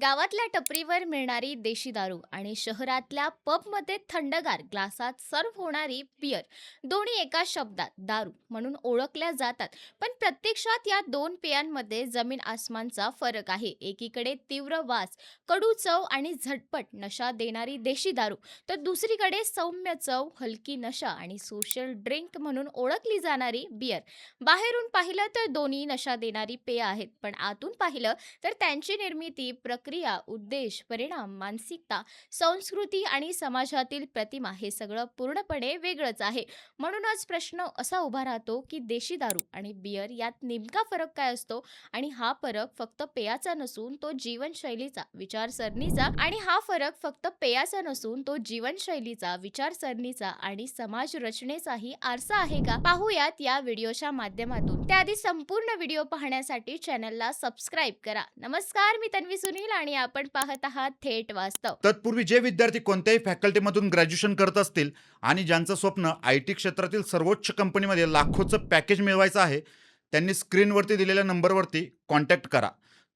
गावातल्या टपरीवर मिळणारी देशी दारू आणि शहरातल्या पबमध्ये थंडगार ग्लासात सर्व्ह होणारी बियर, दोन्ही एका शब्दात दारू म्हणून ओळखल्या जातात. पण प्रत्यक्षात या दोन पेयांमध्ये जमीन आसमानचा फरक आहे. एकीकडे तीव्र वास, कडू चव आणि झटपट नशा देणारी देशी दारू, तर दुसरीकडे सौम्य चव, हलकी नशा आणि सोशल ड्रिंक म्हणून ओळखली जाणारी बियर. बाहेरून पाहिलं तर दोन्ही नशा देणारी पेय आहेत, पण आतून पाहिलं तर त्यांची निर्मिती, प्रक्रिया, उद्देश, परिणाम, मानसिकता, संस्कृती आणि समाजातील प्रतिमा हे सगळं पूर्णपणे वेगळंच आहे. म्हणूनच प्रश्न असा उभा राहतो की देशी दारू आणि बियर यात नेमका फरक काय असतो? आणि हा फरक फक्त पेयाचा नसून तो जीवनशैलीचा, विचारसरणीचा आणि हा फरक फक्त पेयाचा नसून तो जीवनशैलीचा, विचारसरणीचा आणि समाज रचनेचाही आरसा आहे का? पाहूयात या व्हिडिओच्या माध्यमातून. त्याआधी संपूर्ण व्हिडिओ पाहण्यासाठी चॅनलला सबस्क्राईब करा. नमस्कार, मी तन्वी सुनील आणि आपण पाहत आहात थेट वास्तव. तत्पूर्वी जे विद्यार्थी कोणत्याही फॅकल्टीमधून ग्रॅज्युएशन करत असतील आणि ज्यांचं स्वप्न IT क्षेत्रातील सर्वोच्च कंपनीमध्ये लाखोचं पॅकेज मिळवायचं आहे, त्यांनी स्क्रीनवरती दिलेल्या नंबरवरती कॉन्टॅक्ट करा.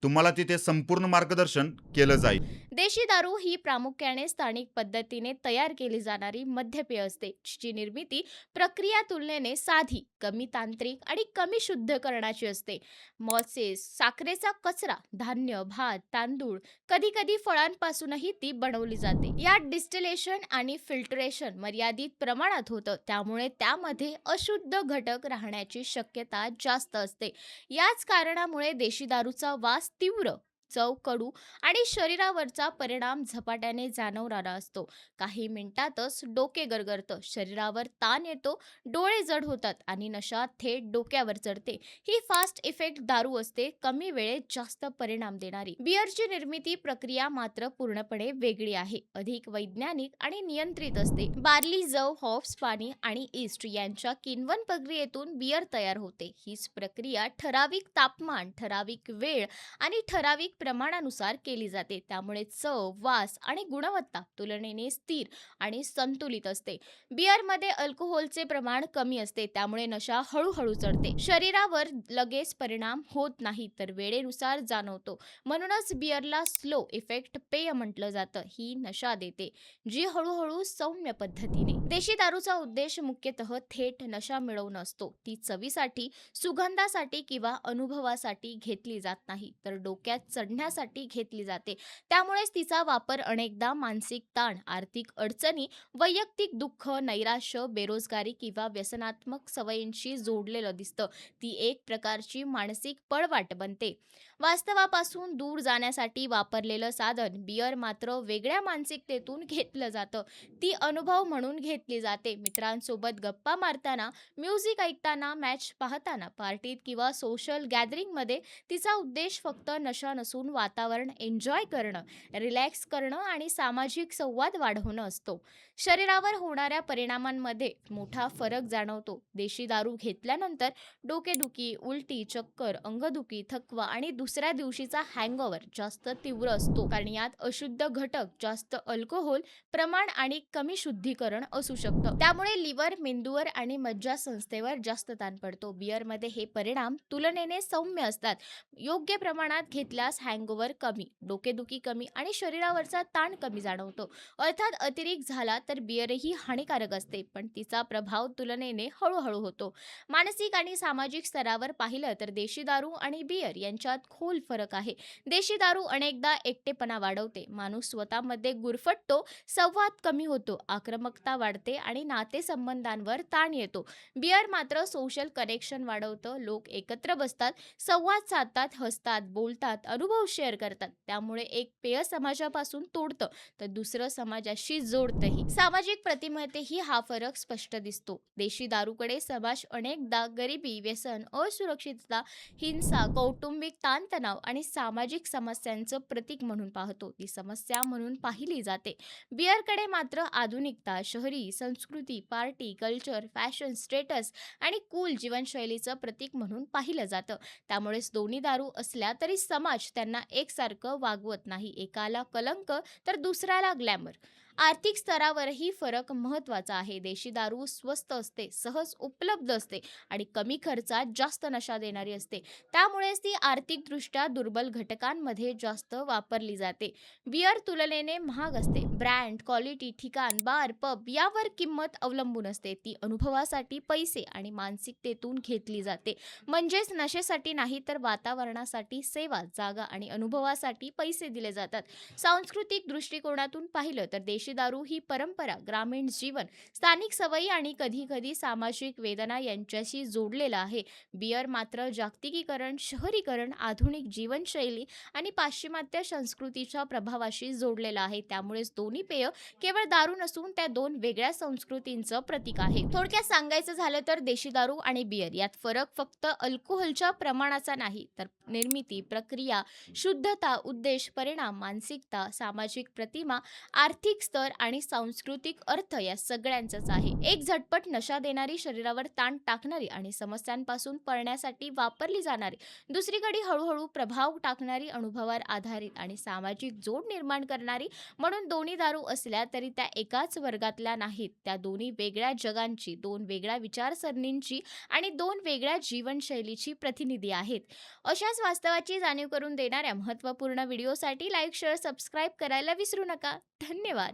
तुम्हाला तिथे संपूर्ण मार्गदर्शन केलं जाईल. देशी दारू ही प्रामुख्याने स्थानिक पद्धतीने तयार केली जाणारी मद्यपेय असते, जिची निर्मिती प्रक्रिया तुलनेने साधी, कमी तांत्रिक आणि कमी शुद्धीकरणाची असते. मॉसेस, साखरेचा कचरा, धान्य, भात, तांदूळ, कधी कधी फळांपासूनही ती बनवली जाते. यात डिस्टिलेशन आणि फिल्टरेशन मर्यादित प्रमाणात होतं, त्यामुळे त्यामध्ये अशुद्ध घटक राहण्याची शक्यता जास्त असते. याच कारणामुळे देशी दारूचा वास तीव्र, चव कडू आणि शरीरावरचा परिणाम झपाट्याने जाणवणारा असतो. काही मिनिटातच डोके गरगरतं, शरीरावर ताण येतो, डोळे जड होतात आणि नशा थेट डोक्यावर चढते. ही फास्ट इफेक्ट दारू असते, कमी वेळेत जास्त परिणाम देणारी. बियरची निर्मिती प्रक्रिया मात्र पूर्णपणे वेगळी आहे, अधिक वैज्ञानिक आणि नियंत्रित असते. बार्ली, जव, हॉप्स, पाणी आणि ईस्ट यांच्या किण्वन प्रक्रियेतून बियर तयार होते. हीच प्रक्रिया ठराविक तापमान, ठराविक वेळ आणि ठराविक प्रमाणानुसार केली जाते. त्यामुळे चव, वास आणि गुणवत्ता तुलनेने स्थिर आणि संतुलित असते. बिअरमध्ये अल्कोहोलचे प्रमाण कमी असते, त्यामुळे नशा हळूहळू चढते. शरीरावर लगेच परिणाम होत नाही, तर वेळेनुसार जाणवतो. म्हणूनच बिअरला स्लो इफेक्ट पेय म्हटलं जातं. ही नशा देते, जी हळूहळू सौम्य पद्धतीने. देशी दारूचा उद्देश मुख्यतः थेट नशा मिळवणं असतो. ती चवीसाठी, सुगंधासाठी किंवा अनुभवासाठी घेतली जात नाही, तर डोक्यात चढण्यासाठी घेतली जाते. त्यामुळेच तिचा वापर अनेकदा मानसिक ताण, आर्थिक अडचणी, वैयक्तिक दुःख, नैराश्य, बेरोजगारी किंवा व्यसनात्मक सवयींशी जोडलेलं दिसतं. ती एक प्रकारची मानसिक पळवाट बनते. वास्तवापासून दूर जाण्यासाठी वापरलेलं साधन. बियर मात्र वेगळ्या मानसिकतेतून घेतलं जातं. ती अनुभव म्हणून घेतली जाते. मित्रांसोबत गप्पा मारताना, म्युझिक ऐकताना, मॅच पाहताना, पार्टीत किंवा सोशल गॅदरिंगमध्ये. तिचा उद्देश फक्त नशा नसून वातावरण एन्जॉय करणं, रिलॅक्स करणं आणि सामाजिक संवाद वाढवणं असतो. शरीरावर होणाऱ्या परिणामांमध्ये मोठा फरक जाणवतो. देशी दारू घेतल्यानंतर डोकेदुखी, उलटी, चक्कर, अंगदुखी, थकवा आणि दुसऱ्या दिवशीचा हँगओव्हर जास्त तीव्र असतो, कारण यात अशुद्ध घटक, जास्त अल्कोहोल प्रमाण आणि कमी शुद्धीकरण असू शकतं. त्यामुळे लिव्हर, मेंदूवर आणि मज्जासंस्थेवर जास्त ताण पडतो. बिअरमध्ये हे परिणाम तुलनेने सौम्य असतात. योग्य प्रमाणात घेतल्यास हँगओव्हर कमी, डोकेदुखी कमी आणि शरीरावरचा ताण कमी जाणवतो. अर्थात अतिरेक झाला तर बिअरही हानिकारक असते, पण तिचा प्रभाव तुलनेने हळूहळू होतो. मानसिक आणि सामाजिक स्तरावर पाहिलं तर देशी दारू आणि बियर यांच्यात खोल फरक आहे. देशी दारू अनेकदा एकटेपणा वाढवते, माणूस स्वतःमध्ये गुरफटतो, संवाद कमी होतो, आक्रमकता वाढते आणि नातेसंबंधांवर ताण येतो. बियर मात्र सोशल कनेक्शन वाढवतं, लोक एकत्र बसतात, संवाद साधतात, हसतात, बोलतात, अनुभव शेअर करतात. त्यामुळे एक पेय समाजापासून तोडतं, तर दुसरं समाजाशी जोडतंही. सामाजिक प्रतिमेतही हा फरक स्पष्ट दिसतो. देशी दारूकडे समाज अनेकदा गरिबी, व्यसन, असुरक्षितता, हिंसा, कौटुंबिक ताणतणाव आणि सामाजिक समस्यांचं प्रतीक म्हणून पाहतो. ती समस्या म्हणून पाहिली जाते. बिअरकडे मात्र आधुनिकता, शहरी संस्कृती, पार्टी कल्चर, फॅशन, स्टेटस आणि कूल जीवनशैलीचं प्रतीक म्हणून पाहिलं जातं. त्यामुळेच दोन्ही दारू असल्या तरी समाज त्यांना एकसारखं वागवत नाही. एकाला कलंक तर दुसऱ्याला ग्लॅमर. आर्थिक स्तरावरही फरक महत्त्वाचा आहे. देशी दारू स्वस्त असते, सहज उपलब्ध असते आणि कमी खर्चात जास्त नशा देणारी असते. त्यामुळेच ती आर्थिकदृष्ट्या दुर्बल घटकांमध्ये जास्त वापरली जाते. बिअर तुलनेने महाग असते. ब्रँड, क्वालिटी, ठिकाण, बार, पब यावर किंमत अवलंबून असते. ती अनुभवासाठी पैसे आणि मानसिकतेतून घेतली जाते. म्हणजेच नशेसाठी नाही तर वातावरणासाठी सेवा, जागा आणि अनुभवासाठी पैसे दिले जातात. सांस्कृतिक दृष्टिकोनातून पाहिलं तर देशी दारू ही परंपरा, ग्रामीण जीवन, स्थानिक सवयी आणि कधी-कधी सामाजिक वेदना यांच्याशी जोडलेला आहे. बियर मात्र जागतिकीकरण, शहरीकरण, आधुनिक जीवनशैली आणि पाश्चिमात्य संस्कृतीच्या प्रभावाशी जोडलेला आहे. त्यामुळेच दोन्ही पेय केवळ दारू नसून त्या दोन वेगळ्या संस्कृतींचं प्रतीक आहे. थोडक्यात सांगायचं झालं तर देशी दारू आणि बियर यात फरक फक्त अल्कोहोलच्या प्रमाणाचा नाही तर निर्मिती, प्रक्रिया, शुद्धता, उद्देश, परिणाम, मानसिकता, सामाजिक प्रतिमा, आर्थिक स्तर आणि सांस्कृतिक अर्थ या सगळ्यांचाच आहे. एक झटपट नशा देणारी, शरीरावर ताण टाकणारी आणि समस्यांपासून पळण्यासाठी वापरली जाणारी, दुसरीकडे हळूहळू प्रभाव टाकणारी, अनुभवावर आधारित आणि सामाजिक जोड निर्माण करणारी. म्हणून दोन्ही दारू असल्या तरी त्या एकाच वर्गातल्या नाहीत. त्या दोन्ही वेगळ्या जगांची, दोन वेगळ्या विचारसरणींची आणि दोन वेगळ्या जीवनशैलीची प्रतिनिधी आहेत. अशाच वास्तवाची जाणीव करून देणाऱ्या महत्त्वपूर्ण व्हिडिओसाठी लाईक, शेअर, सबस्क्राईब करायला विसरू नका. धन्यवाद.